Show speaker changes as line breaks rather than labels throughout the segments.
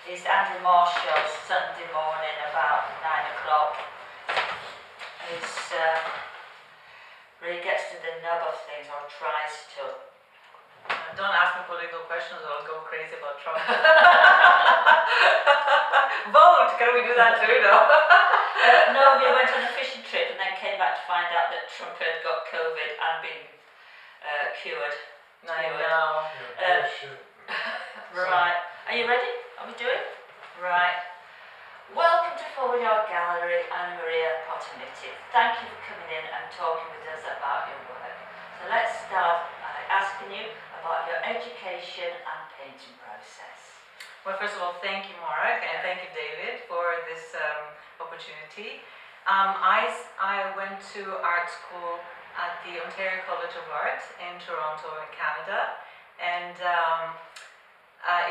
is Andrew Marshall's Sunday morning about 9 o'clock. He's really gets to the nub of things, or tries to.
Don't ask me political questions or I'll go crazy about Trump. Vote! Can we do that too? No?
No, we went on a fishing trip and then came back to find out that Trump had got COVID and been cured.
I know.
Right. Are you ready? Are we doing? Right. Welcome to FOLDYARD Gallery, Anna Maria Potamiti. Thank you for coming in and talking with us about your work. So let's start by asking you about your education and painting process.
Well, first of all, thank you, Morag, and thank you, David, for this opportunity. I went to art school at the Ontario College of Art in Toronto, in Canada, and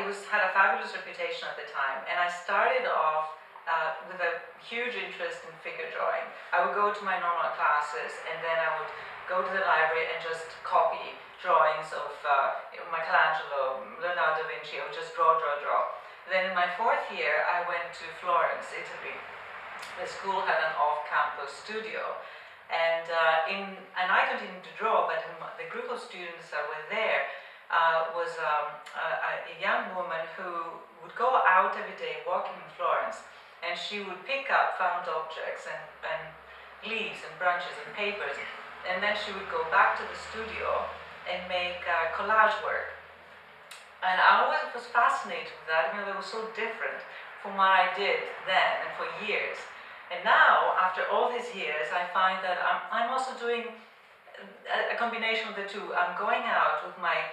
it had a fabulous reputation at the time. And I started off with a huge interest in figure drawing. I would go to my normal classes, and then I would go to the library and just copy drawings of Michelangelo, Leonardo da Vinci. I would just draw. Then in my fourth year, I went to Florence, Italy. The school had an off-campus studio, and I continued to draw. But the group of students that were there was a young woman who would go out every day walking in Florence, and she would pick up found objects and leaves and branches and papers, and then she would go back to the studio and make collage work. And I always was fascinated with that. It was so different from what I did then and for years. And now, after all these years, I find that I'm also doing a combination of the two. I'm going out with my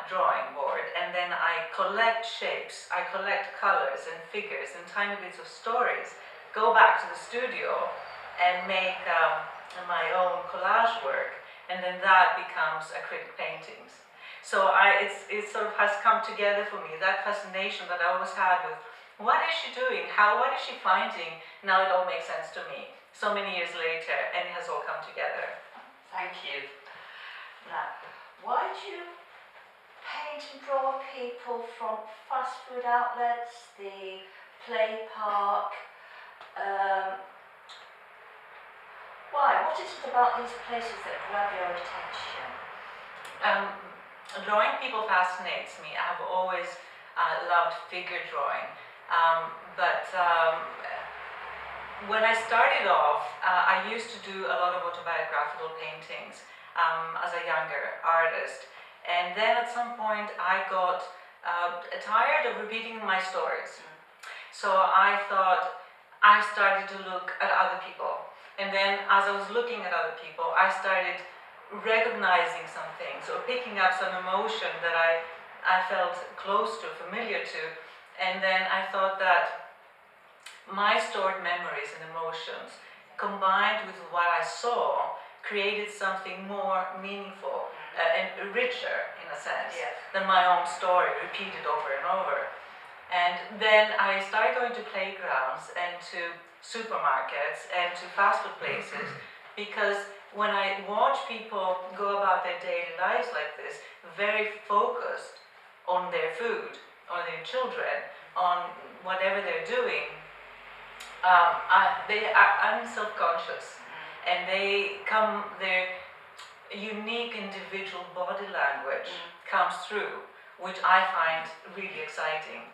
drawing board, and then I collect shapes, I collect colors and figures and tiny bits of stories, go back to the studio and make my own collage work, and then that becomes acrylic paintings. So it sort of has come together for me, that fascination that I always had with what is she doing, what is she finding. Now it all makes sense to me so many years later, and it has all come together.
Thank you. Now, why do you paint and draw people from fast food outlets, the play park? Why? What is it about these places that grab your attention?
Drawing people fascinates me. I have always loved figure drawing, but when I started off, I used to do a lot of autobiographical paintings as a younger artist. And then at some point I got tired of repeating my stories. So I thought, I started to look at other people. And then as I was looking at other people, I started recognizing some things or picking up some emotion that I felt close to, familiar to. And then I thought that my stored memories and emotions combined with what I saw created something more meaningful and richer, in a sense, than my own story repeated over and over. And then I started going to playgrounds and to supermarkets and to fast food places, because when I watch people go about their daily lives like this, very focused on their food, on their children, on whatever they're doing, I'm self-conscious, and their unique individual body language comes through, which I find really exciting,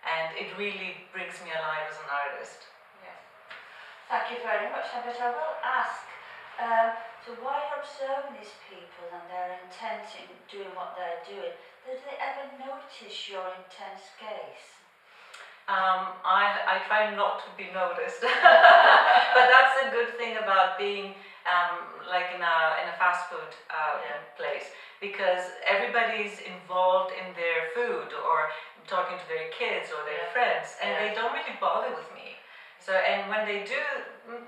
and it really brings me alive as an artist.
Yes. Thank you very much, but I will ask, so while you're observing these people and their intent in doing what they're doing, did they ever notice your intense gaze?
I try not to be noticed, but that's a good thing about being like in a fast food place, because everybody's involved in their food or talking to their kids or their friends, and they don't really bother with me. So, and when they do,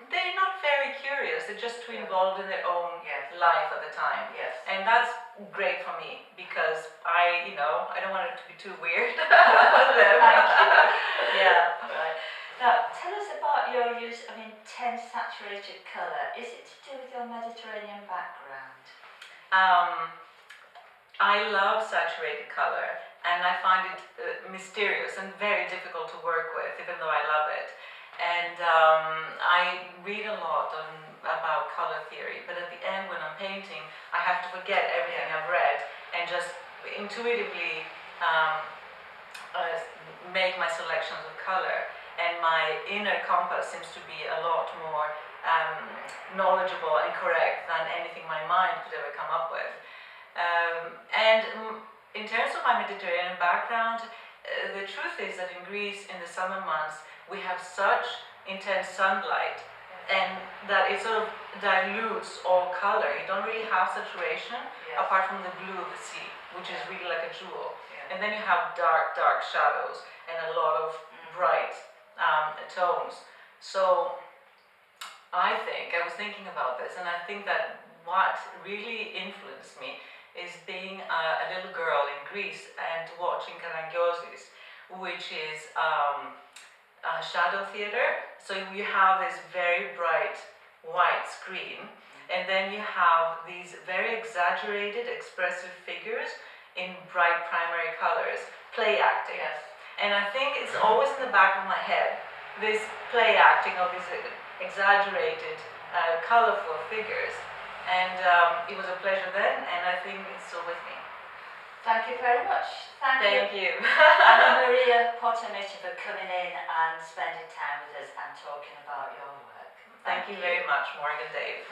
they're not very curious. They're just too involved in their own life at the time. And that's great for me, because I don't want it to be too weird for them.
Thank you. Yeah, right. Now, tell us about your use of intense saturated colour. Is it to do with your Mediterranean background?
I love saturated colour, and I find it mysterious and very difficult to work with, even though I love it. And I read a lot about color theory, but at the end when I'm painting, I have to forget everything I've read and just intuitively make my selections of color. And my inner compass seems to be a lot more knowledgeable and correct than anything my mind could ever come up with. In terms of my Mediterranean background, the truth is that in Greece, in the summer months, we have such intense sunlight, and that it sort of dilutes all color. You don't really have saturation, apart from the blue of the sea, which is really like a jewel. And then you have dark, dark shadows and a lot of bright tones. So I was thinking about this, and I think that what really influenced me is being a little girl in Greece and watching Karangiosis, which is shadow theater. So you have this very bright white screen, and then you have these very exaggerated expressive figures in bright primary colors, play acting. And I think it's always in the back of my head, this play acting of these exaggerated, colorful figures. And it was a pleasure then, and I think it's still with me.
Thank you very much.
Thank you.
Anna Maria Potamiti for coming in and spending time with us and talking about your work.
Thank you very much, Morag and Dave.